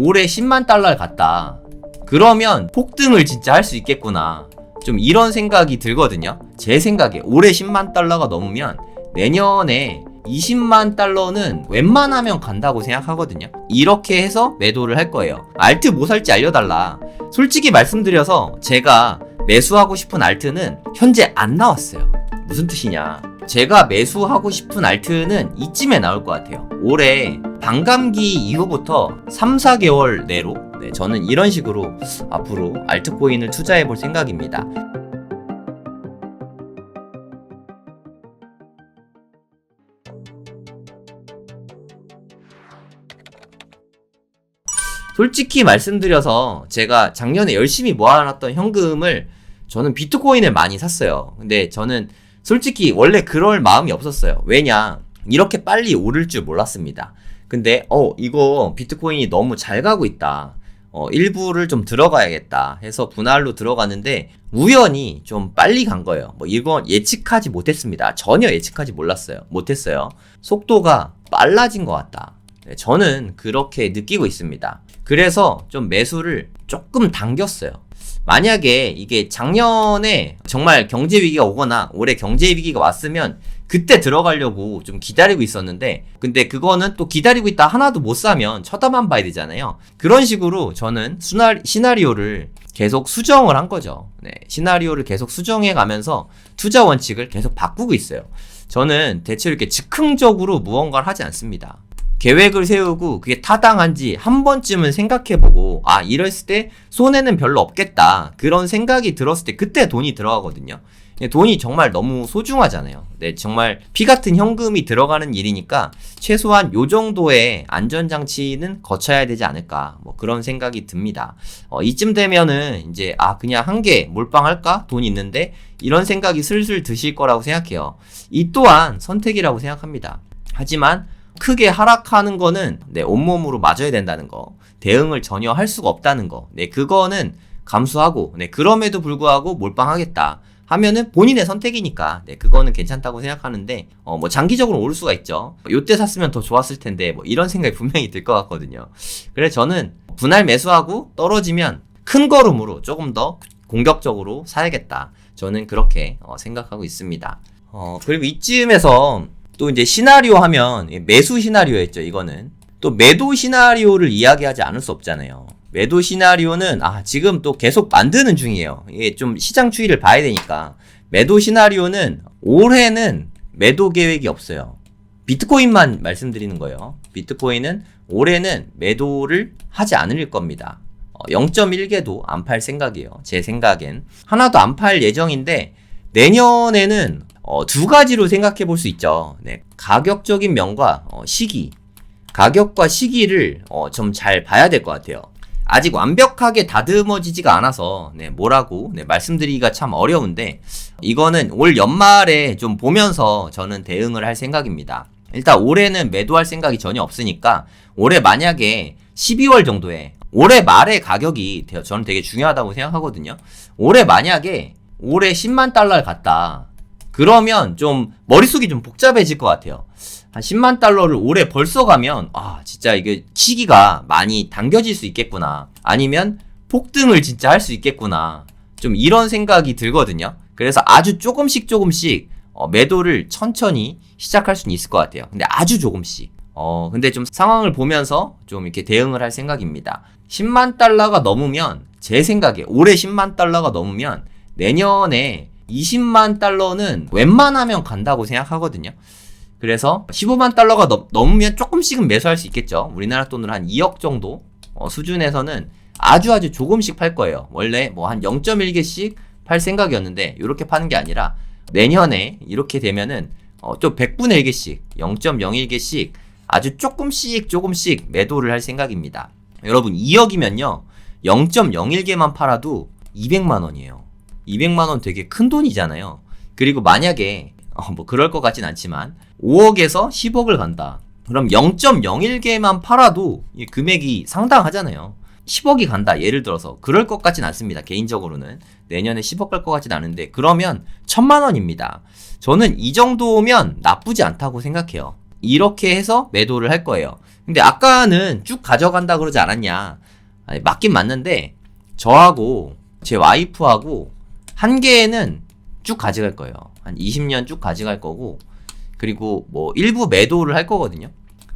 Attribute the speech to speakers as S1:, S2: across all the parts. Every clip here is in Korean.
S1: 올해 10만 달러를 갔다. 그러면 폭등을 진짜 할 수 있겠구나. 좀 이런 생각이 들거든요. 제 생각에 올해 10만 달러가 넘으면 내년에 20만 달러는 웬만하면 간다고 생각하거든요. 이렇게 해서 매도를 할 거예요. 알트 뭐 살지 알려달라. 솔직히 말씀드려서 제가 매수하고 싶은 알트는 현재 안 나왔어요. 무슨 뜻이냐? 제가 매수하고 싶은 알트는 이쯤에 나올 것 같아요. 올해 반감기 이후부터 3, 4개월 내로 저는 이런 식으로 앞으로 알트코인을 투자해 볼 생각입니다. 솔직히 말씀드려서 제가 작년에 열심히 모아놨던 현금을 저는 비트코인을 많이 샀어요. 근데 저는 솔직히 원래 그럴 마음이 없었어요. 왜냐? 이렇게 빨리 오를 줄 몰랐습니다. 근데 이거 비트코인이 너무 잘 가고 있다. 일부를 좀 들어가야겠다 해서 분할로 들어갔는데 우연히 좀 빨리 간 거예요. 이건 예측하지 못했습니다. 전혀 예측하지 못했어요. 속도가 빨라진 것 같다. 저는 그렇게 느끼고 있습니다. 그래서 좀 매수를 조금 당겼어요. 만약에 이게 작년에 정말 경제 위기가 오거나 올해 경제 위기가 왔으면 그때 들어가려고 좀 기다리고 있었는데, 근데 그거는 또 기다리고 있다 하나도 못 사면 쳐다만 봐야 되잖아요. 그런 식으로 저는 시나리오를 계속 수정을 한 거죠. 시나리오를 계속 수정해 가면서 투자 원칙을 계속 바꾸고 있어요. 저는 대체 이렇게 즉흥적으로 무언가를 하지 않습니다. 계획을 세우고 그게 타당한지 한 번쯤은 생각해보고 이랬을 때 손해는 별로 없겠다 그런 생각이 들었을 때 그때 돈이 들어가거든요. 돈이 정말 너무 소중하잖아요. 정말 피 같은 현금이 들어가는 일이니까 최소한 요 정도의 안전장치는 거쳐야 되지 않을까 그런 생각이 듭니다. 이쯤 되면은 이제 그냥 한 개 몰빵할까? 돈 있는데 이런 생각이 슬슬 드실 거라고 생각해요. 이 또한 선택이라고 생각합니다. 하지만 크게 하락하는 거는 온몸으로 맞아야 된다는 거, 대응을 전혀 할 수가 없다는 거, 그거는 감수하고 그럼에도 불구하고 몰빵하겠다 하면은 본인의 선택이니까 그거는 괜찮다고 생각하는데 장기적으로 오를 수가 있죠. 요때 샀으면 더 좋았을 텐데 이런 생각이 분명히 들 것 같거든요. 그래서 저는 분할 매수하고 떨어지면 큰 걸음으로 조금 더 공격적으로 사야겠다. 저는 그렇게 생각하고 있습니다. 그리고 이쯤에서 또 이제 시나리오 하면 매수 시나리오였죠. 이거는 또 매도 시나리오를 이야기하지 않을 수 없잖아요. 매도 시나리오는 지금 또 계속 만드는 중이에요. 이게 좀 시장 추이를 봐야 되니까. 매도 시나리오는 올해는 매도 계획이 없어요. 비트코인만 말씀드리는 거예요. 비트코인은 올해는 매도를 하지 않을 겁니다. 0.1개도 안 팔 생각이에요. 제 생각엔 하나도 안 팔 예정인데 내년에는 두 가지로 생각해 볼 수 있죠. 가격적인 면과 시기. 가격과 시기를 좀 잘 봐야 될 것 같아요. 아직 완벽하게 다듬어지지가 않아서 뭐라고 말씀드리기가 참 어려운데 이거는 올 연말에 좀 보면서 저는 대응을 할 생각입니다. 일단 올해는 매도할 생각이 전혀 없으니까 올해 만약에 12월 정도에 올해 말의 가격이 저는 되게 중요하다고 생각하거든요. 올해 만약에 올해 10만 달러를 갔다. 그러면 좀 머릿속이 좀 복잡해질 것 같아요. 한 10만 달러를 올해 벌써 가면 진짜 이게 시기가 많이 당겨질 수 있겠구나. 아니면 폭등을 진짜 할 수 있겠구나. 좀 이런 생각이 들거든요. 그래서 아주 조금씩 매도를 천천히 시작할 수는 있을 것 같아요. 근데 아주 조금씩. 근데 좀 상황을 보면서 좀 이렇게 대응을 할 생각입니다. 10만 달러가 넘으면 제 생각에 올해 10만 달러가 넘으면 내년에 20만 달러는 웬만하면 간다고 생각하거든요. 그래서 15만 달러가 넘으면 조금씩은 매수할 수 있겠죠. 우리나라 돈으로 한 2억 정도 수준에서는 아주 조금씩 팔 거예요. 원래 한 0.1개씩 팔 생각이었는데 이렇게 파는 게 아니라 내년에 이렇게 되면은 좀 100분의 1개씩 0.01개씩 아주 조금씩 매도를 할 생각입니다. 여러분 2억이면요 0.01개만 팔아도 200만 원이에요. 200만 원 되게 큰 돈이잖아요. 그리고 만약에 그럴 것 같진 않지만 5억에서 10억을 간다. 그럼 0.01개만 팔아도 이 금액이 상당하잖아요. 10억이 간다. 예를 들어서 그럴 것 같진 않습니다. 개인적으로는 내년에 10억 갈 것 같진 않은데 그러면 1000만 원입니다. 저는 이 정도면 나쁘지 않다고 생각해요. 이렇게 해서 매도를 할 거예요. 근데 아까는 쭉 가져간다 그러지 않았냐. 아니, 맞긴 맞는데 저하고 제 와이프하고 한 개는 쭉 가져갈 거예요. 한 20년 쭉 가져갈 거고, 그리고 뭐 일부 매도를 할 거거든요.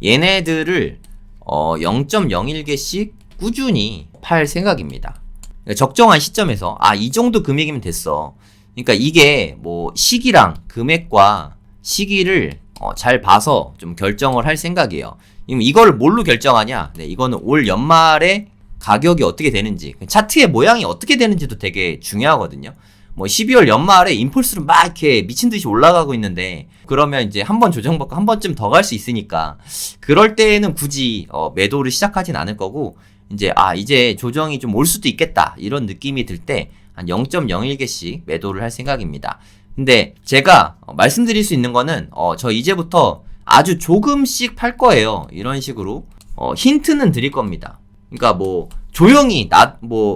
S1: 얘네들을 0.01개씩 꾸준히 팔 생각입니다. 그러니까 적정한 시점에서 이 정도 금액이면 됐어. 그러니까 이게 뭐 시기랑 금액과 시기를 잘 봐서 좀 결정을 할 생각이에요. 이거를 뭘로 결정하냐? 네, 이거는 올 연말에 가격이 어떻게 되는지, 차트의 모양이 어떻게 되는지도 되게 중요하거든요. 뭐 12월 연말에 임펄스로 막 이렇게 미친 듯이 올라가고 있는데, 그러면 이제 한번 조정받고 한 번쯤 더 갈 수 있으니까 그럴 때는 굳이 매도를 시작하진 않을 거고, 이제 조정이 좀 올 수도 있겠다 이런 느낌이 들 때 한 0.01개씩 매도를 할 생각입니다. 근데 제가 말씀드릴 수 있는 거는 저 이제부터 아주 조금씩 팔 거예요. 이런 식으로 힌트는 드릴 겁니다. 그러니까 뭐 조용히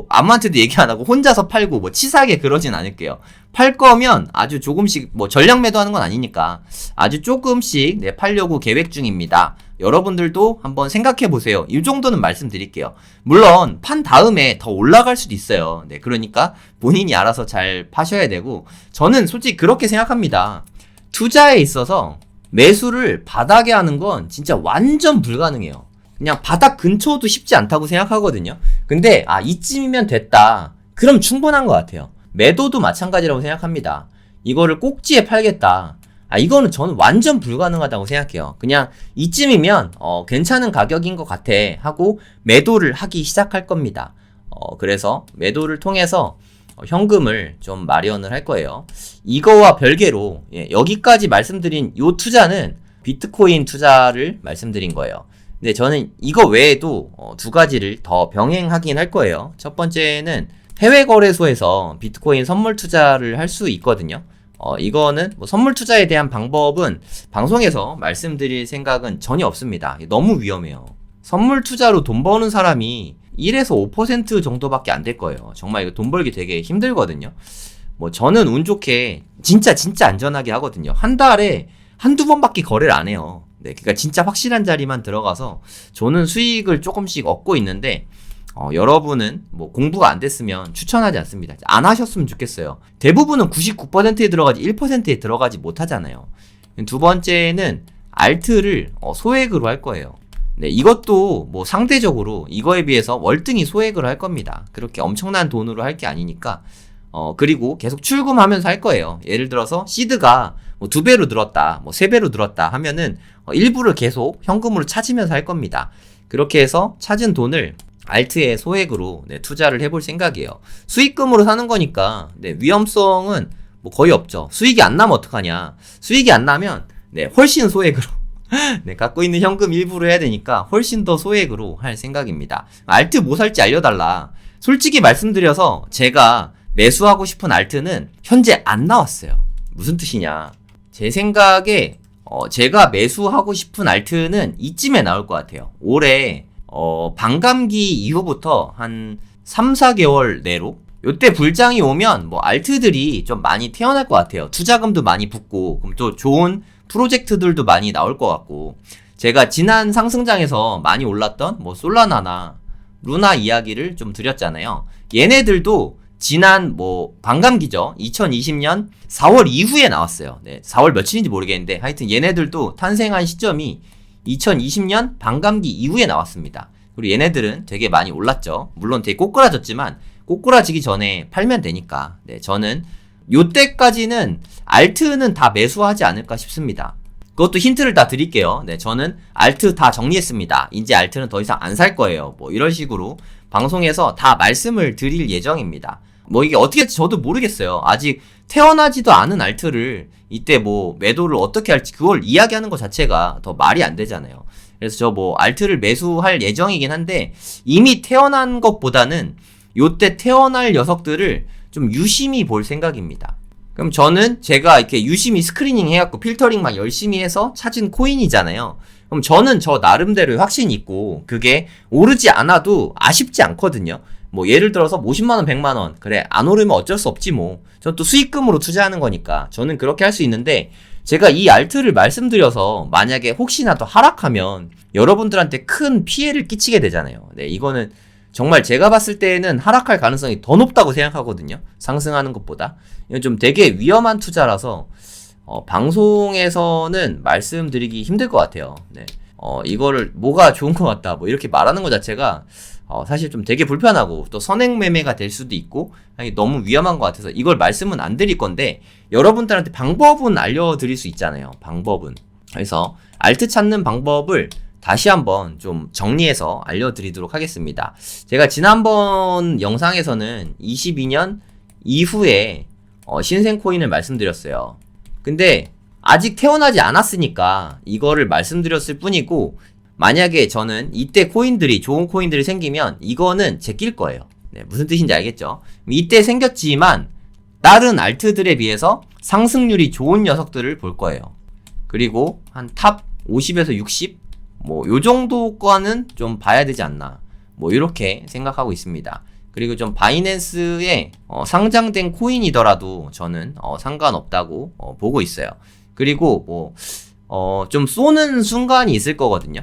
S1: 아무한테도 얘기 안 하고 혼자서 팔고 뭐 치사하게 그러진 않을게요. 팔 거면 아주 조금씩, 뭐 전량 매도하는 건 아니니까 아주 조금씩 팔려고 계획 중입니다. 여러분들도 한번 생각해 보세요. 이 정도는 말씀드릴게요. 물론 판 다음에 더 올라갈 수도 있어요. 네, 그러니까 본인이 알아서 잘 파셔야 되고, 저는 솔직히 그렇게 생각합니다. 투자에 있어서 매수를 바닥에 하는 건 진짜 완전 불가능해요. 그냥 바닥 근처도 쉽지 않다고 생각하거든요. 근데 이쯤이면 됐다, 그럼 충분한 것 같아요. 매도도 마찬가지라고 생각합니다. 이거를 꼭지에 팔겠다, 이거는 저는 완전 불가능하다고 생각해요. 그냥 이쯤이면 괜찮은 가격인 것 같아 하고 매도를 하기 시작할 겁니다. 그래서 매도를 통해서 현금을 좀 마련을 할 거예요. 이거와 별개로 여기까지 말씀드린 요 투자는 비트코인 투자를 말씀드린 거예요. 근데 저는 이거 외에도 두 가지를 더 병행하긴 할 거예요. 첫 번째는 해외 거래소에서 비트코인 선물 투자를 할 수 있거든요. 이거는 뭐 선물 투자에 대한 방법은 방송에서 말씀드릴 생각은 전혀 없습니다. 너무 위험해요. 선물 투자로 돈 버는 사람이 1에서 5% 정도밖에 안 될 거예요. 정말 이거 돈 벌기 되게 힘들거든요. 뭐 저는 운 좋게 진짜 안전하게 하거든요. 한 달에 한두 번밖에 거래를 안 해요. 네, 그러니까 진짜 확실한 자리만 들어가서 저는 수익을 조금씩 얻고 있는데, 여러분은 뭐 공부가 안 됐으면 추천하지 않습니다. 안 하셨으면 좋겠어요. 대부분은 99%에 들어가지 1%에 들어가지 못하잖아요. 두 번째는 알트를 소액으로 할 거예요. 네, 이것도 뭐 상대적으로 이거에 비해서 월등히 소액으로 할 겁니다. 그렇게 엄청난 돈으로 할 게 아니니까. 그리고 계속 출금하면서 할 거예요. 예를 들어서 시드가 뭐 2배로 늘었다, 뭐 3배로 늘었다 하면은 일부를 계속 현금으로 찾으면서 할 겁니다. 그렇게 해서 찾은 돈을 알트에 소액으로 투자를 해볼 생각이에요. 수익금으로 사는 거니까 위험성은 뭐 거의 없죠. 수익이 안 나면 어떡하냐. 수익이 안 나면 훨씬 소액으로 갖고 있는 현금 일부로 해야 되니까 훨씬 더 소액으로 할 생각입니다. 알트 뭐 살지 알려달라. 솔직히 말씀드려서 제가 매수하고 싶은 알트는 현재 안 나왔어요. 무슨 뜻이냐. 제 생각에 제가 매수하고 싶은 알트는 이쯤에 나올 것 같아요. 올해 반감기 이후부터 한 3, 4개월 내로 요때 불장이 오면 뭐 알트들이 좀 많이 태어날 것 같아요. 투자금도 많이 붙고, 그럼 또 좋은 프로젝트들도 많이 나올 것 같고, 제가 지난 상승장에서 많이 올랐던 뭐 솔라나나 루나 이야기를 좀 드렸잖아요. 얘네들도 지난 뭐 반감기죠. 2020년 4월 이후에 나왔어요. 4월 며칠인지 모르겠는데 하여튼 얘네들도 탄생한 시점이 2020년 반감기 이후에 나왔습니다. 그리고 얘네들은 되게 많이 올랐죠. 물론 되게 꼬꾸라졌지만 꼬꾸라지기 전에 팔면 되니까. 저는 요때까지는 알트는 다 매수하지 않을까 싶습니다. 그것도 힌트를 다 드릴게요. 저는 알트 다 정리했습니다. 이제 알트는 더 이상 안 살 거예요. 뭐 이런 식으로 방송에서 다 말씀을 드릴 예정입니다. 뭐 이게 어떻게 할지 저도 모르겠어요. 아직 태어나지도 않은 알트를 이때 뭐 매도를 어떻게 할지 그걸 이야기하는 것 자체가 더 말이 안 되잖아요. 그래서 저 뭐 알트를 매수할 예정이긴 한데, 이미 태어난 것보다는 요때 태어날 녀석들을 좀 유심히 볼 생각입니다. 그럼 저는 제가 이렇게 유심히 스크리닝 해갖고 필터링 막 열심히 해서 찾은 코인이잖아요. 그럼 저는 저 나름대로의 확신이 있고, 그게 오르지 않아도 아쉽지 않거든요. 뭐 예를 들어서 50만원 100만원 그래 안 오르면 어쩔 수 없지 뭐. 전 또 수익금으로 투자하는 거니까 저는 그렇게 할 수 있는데, 제가 이 알트를 말씀드려서 만약에 혹시나 더 하락하면 여러분들한테 큰 피해를 끼치게 되잖아요. 네, 이거는 정말 제가 봤을 때에는 하락할 가능성이 더 높다고 생각하거든요. 상승하는 것보다. 이건 좀 되게 위험한 투자라서 방송에서는 말씀드리기 힘들 것 같아요. 네. 이거를 뭐가 좋은 것 같다 뭐 이렇게 말하는 것 자체가 사실 좀 되게 불편하고 또 선행매매가 될 수도 있고 너무 위험한 것 같아서 이걸 말씀은 안 드릴 건데 여러분들한테 방법은 알려드릴 수 있잖아요. 방법은. 그래서 알트 찾는 방법을 다시 한번 좀 정리해서 알려드리도록 하겠습니다. 제가 지난번 영상에서는 22년 이후에 신생 코인을 말씀드렸어요. 근데 아직 태어나지 않았으니까 이거를 말씀드렸을 뿐이고 만약에 저는 이때 코인들이 좋은 코인들이 생기면 이거는 제낄 거예요. 네, 무슨 뜻인지 알겠죠? 이때 생겼지만 다른 알트들에 비해서 상승률이 좋은 녀석들을 볼 거예요. 그리고 한 탑 50에서 60? 뭐 요 정도 거는 좀 봐야 되지 않나 뭐 이렇게 생각하고 있습니다. 그리고 좀 바이낸스에 상장된 코인이더라도 저는 상관없다고 보고 있어요. 그리고 뭐 좀 쏘는 순간이 있을 거거든요.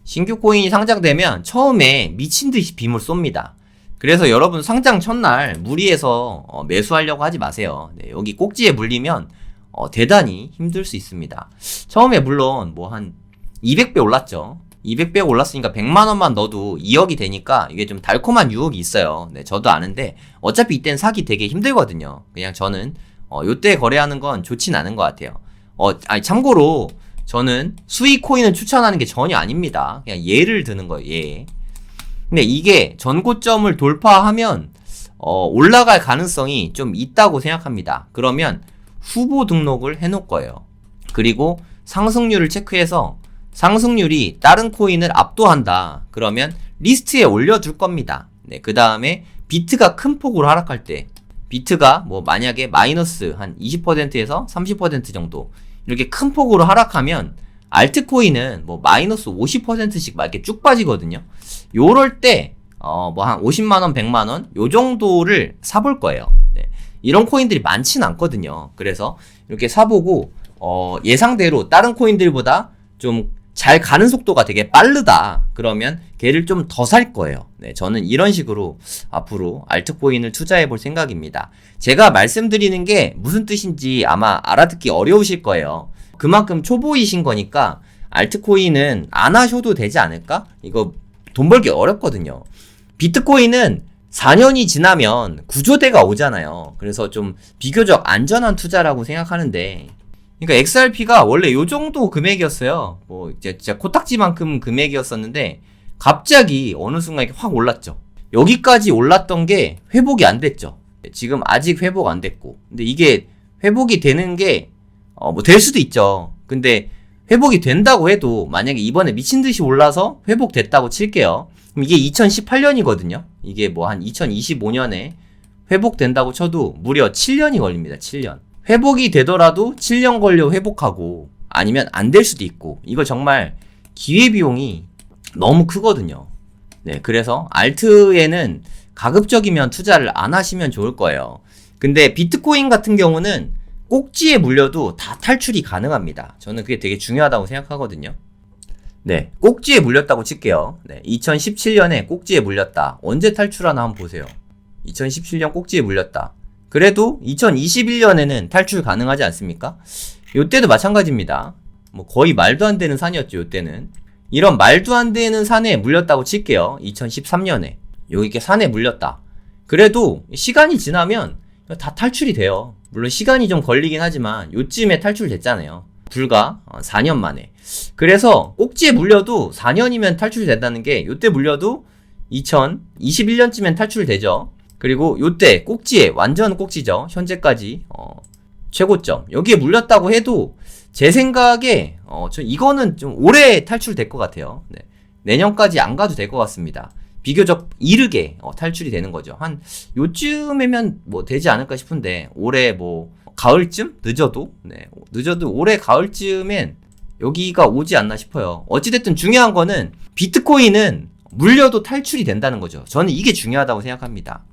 S1: 신규 코인이 상장되면 처음에 미친듯이 빔을 쏩니다. 그래서 여러분 상장 첫날 무리해서 매수하려고 하지 마세요. 네, 여기 꼭지에 물리면 대단히 힘들 수 있습니다. 처음에 물론 뭐 한 200배 올랐죠. 200배 올랐으니까 100만원만 넣어도 2억이 되니까 이게 좀 달콤한 유혹이 있어요. 네, 저도 아는데 어차피 이땐 사기 되게 힘들거든요. 그냥 저는 요때 거래하는 건 좋진 않은 것 같아요. 아니 참고로 저는 수익 코인을 추천하는 게 전혀 아닙니다. 그냥 예를 드는 거예요. 예. 근데 이게 전고점을 돌파하면 올라갈 가능성이 좀 있다고 생각합니다. 그러면 후보 등록을 해놓을 거예요. 그리고 상승률을 체크해서 상승률이 다른 코인을 압도한다. 그러면 리스트에 올려둘 겁니다. 네, 그 다음에 비트가 큰 폭으로 하락할 때 비트가 뭐 만약에 마이너스 한 20%에서 30% 정도 이렇게 큰 폭으로 하락하면 알트코인은 뭐 마이너스 50%씩 막 이렇게 쭉 빠지거든요. 요럴 때 뭐 한 50만원, 100만원 요 정도를 사볼 거예요. 네. 이런 코인들이 많지는 않거든요. 그래서 이렇게 사보고 예상대로 다른 코인들보다 좀 잘 가는 속도가 되게 빠르다. 그러면 걔를 좀 더 살 거예요. 네, 저는 이런 식으로 앞으로 알트코인을 투자해 볼 생각입니다. 제가 말씀드리는 게 무슨 뜻인지 아마 알아듣기 어려우실 거예요. 그만큼 초보이신 거니까 알트코인은 안 하셔도 되지 않을까? 이거 돈 벌기 어렵거든요. 비트코인은 4년이 지나면 구조대가 오잖아요. 그래서 좀 비교적 안전한 투자라고 생각하는데 그러니까 XRP가 원래 요 정도 금액이었어요. 뭐 이제 진짜 코딱지만큼 금액이었었는데 갑자기 어느 순간 이렇게 확 올랐죠. 여기까지 올랐던 게 회복이 안 됐죠. 지금 아직 회복 안 됐고. 근데 이게 회복이 되는 게 뭐 될 수도 있죠. 근데 회복이 된다고 해도 만약에 이번에 미친 듯이 올라서 회복됐다고 칠게요. 그럼 이게 2018년이거든요. 이게 뭐 한 2025년에 회복된다고 쳐도 무려 7년이 걸립니다. 7년. 회복이 되더라도 7년 걸려 회복하고 아니면 안 될 수도 있고 이거 정말 기회비용이 너무 크거든요. 네, 그래서 알트에는 가급적이면 투자를 안 하시면 좋을 거예요. 근데 비트코인 같은 경우는 꼭지에 물려도 다 탈출이 가능합니다. 저는 그게 되게 중요하다고 생각하거든요. 네, 꼭지에 물렸다고 칠게요. 네, 2017년에 꼭지에 물렸다. 언제 탈출하나 한번 보세요. 2017년 꼭지에 물렸다. 그래도 2021년에는 탈출 가능하지 않습니까? 요때도 마찬가지입니다. 뭐 거의 말도 안 되는 산이었죠, 요때는. 이런 말도 안 되는 산에 물렸다고 칠게요. 2013년에. 여기 산에 물렸다. 그래도 시간이 지나면 다 탈출이 돼요. 물론 시간이 좀 걸리긴 하지만 요쯤에 탈출됐잖아요. 불과 4년 만에. 그래서 꼭지에 물려도 4년이면 탈출된다는 게 요때 물려도 2021년쯤엔 탈출되죠. 그리고 요때 꼭지에 완전 꼭지죠. 현재까지 최고점 여기에 물렸다고 해도 제 생각에 저 이거는 좀 오래 탈출될 것 같아요. 네. 내년까지 안 가도 될 것 같습니다. 비교적 이르게 탈출이 되는 거죠. 한 요쯤이면 뭐 되지 않을까 싶은데 올해 뭐 가을쯤 늦어도 늦어도 올해 가을쯤엔 여기가 오지 않나 싶어요. 어찌됐든 중요한 거는 비트코인은 물려도 탈출이 된다는 거죠. 저는 이게 중요하다고 생각합니다.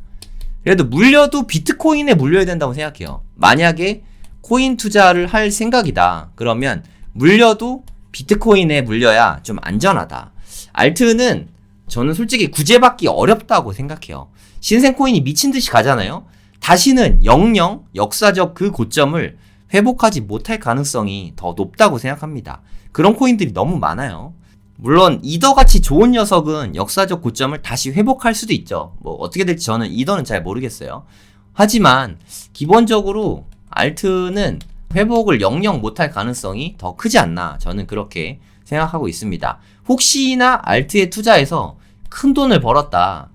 S1: 그래도 물려도 비트코인에 물려야 된다고 생각해요. 만약에 코인 투자를 할 생각이다. 그러면 물려도 비트코인에 물려야 좀 안전하다. 알트는 저는 솔직히 구제받기 어렵다고 생각해요. 신생 코인이 미친 듯이 가잖아요. 다시는 영영 역사적 그 고점을 회복하지 못할 가능성이 더 높다고 생각합니다. 그런 코인들이 너무 많아요. 물론 이더같이 좋은 녀석은 역사적 고점을 다시 회복할 수도 있죠. 뭐 어떻게 될지 저는 이더는 잘 모르겠어요. 하지만 기본적으로 알트는 회복을 영영 못할 가능성이 더 크지 않나, 저는 그렇게 생각하고 있습니다. 혹시나 알트에 투자해서 큰 돈을 벌었다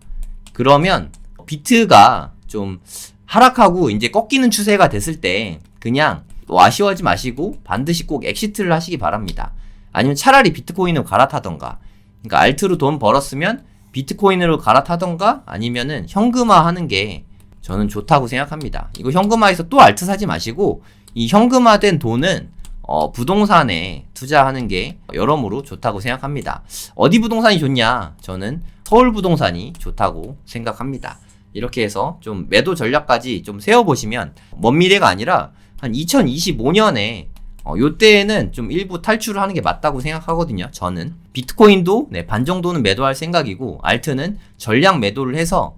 S1: 그러면 비트가 좀 하락하고 이제 꺾이는 추세가 됐을 때 그냥 아쉬워하지 마시고 반드시 꼭 엑시트를 하시기 바랍니다. 아니면 차라리 비트코인으로 갈아타던가, 그러니까 알트로 돈 벌었으면 비트코인으로 갈아타던가 아니면은 현금화 하는 게 저는 좋다고 생각합니다. 이거 현금화해서 또 알트 사지 마시고 이 현금화된 돈은 부동산에 투자하는 게 여러모로 좋다고 생각합니다. 어디 부동산이 좋냐? 저는 서울 부동산이 좋다고 생각합니다. 이렇게 해서 좀 매도 전략까지 좀 세워보시면 먼 미래가 아니라 한 2025년에 요때에는 좀 일부 탈출을 하는 게 맞다고 생각하거든요. 저는 비트코인도 반 정도는 매도할 생각이고 알트는 전량 매도를 해서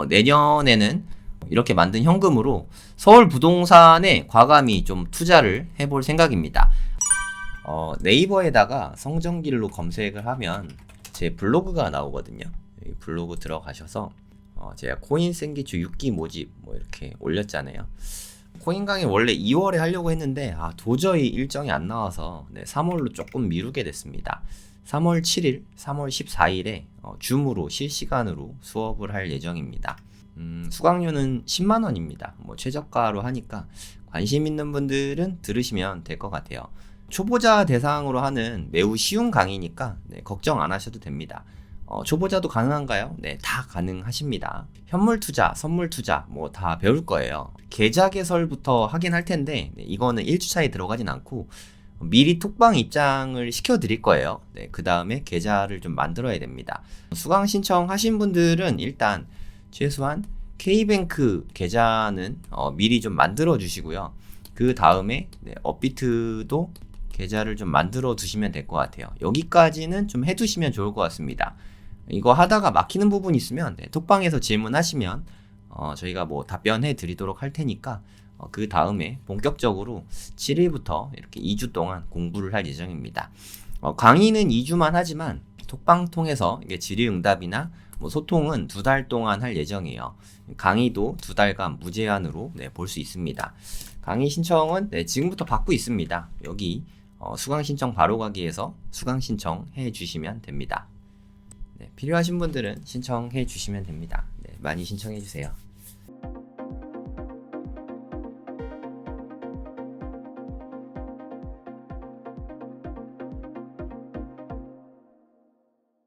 S1: 내년에는 이렇게 만든 현금으로 서울 부동산에 과감히 좀 투자를 해볼 생각입니다. 네이버에다가 성정길로 검색을 하면 제 블로그가 나오거든요. 여기 블로그 들어가셔서 제가 코인 생기주 6기 모집 뭐 이렇게 올렸잖아요. 코인 강의 원래 2월에 하려고 했는데 도저히 일정이 안 나와서 3월로 조금 미루게 됐습니다. 3월 7일, 3월 14일에 줌으로 실시간으로 수업을 할 예정입니다. 수강료는 10만원입니다. 뭐 최저가로 하니까 관심 있는 분들은 들으시면 될 것 같아요. 초보자 대상으로 하는 매우 쉬운 강의니까 걱정 안 하셔도 됩니다. 초보자도 가능한가요? 네, 다 가능하십니다. 현물 투자, 선물 투자 뭐 다 배울 거예요. 계좌 개설부터 하긴 할 텐데 이거는 1주차에 들어가진 않고 미리 톡방 입장을 시켜드릴 거예요. 그 다음에 계좌를 좀 만들어야 됩니다. 수강 신청하신 분들은 일단 최소한 K뱅크 계좌는 미리 좀 만들어 주시고요. 그 다음에 업비트도 계좌를 좀 만들어 두시면 될 것 같아요. 여기까지는 좀 해두시면 좋을 것 같습니다. 이거 하다가 막히는 부분 있으면 톡방에서 질문하시면 저희가 뭐 답변해 드리도록 할 테니까 그 다음에 본격적으로 7일부터 이렇게 2주 동안 공부를 할 예정입니다. 강의는 2주만 하지만 톡방 통해서 이게 질의응답이나 뭐 소통은 2달 동안 할 예정이에요. 강의도 2달간 무제한으로 볼 수 있습니다. 강의 신청은 지금부터 받고 있습니다. 여기 수강 신청 바로 가기에서 수강 신청해 주시면 됩니다. 필요하신 분들은 신청해 주시면 됩니다. 많이 신청해 주세요.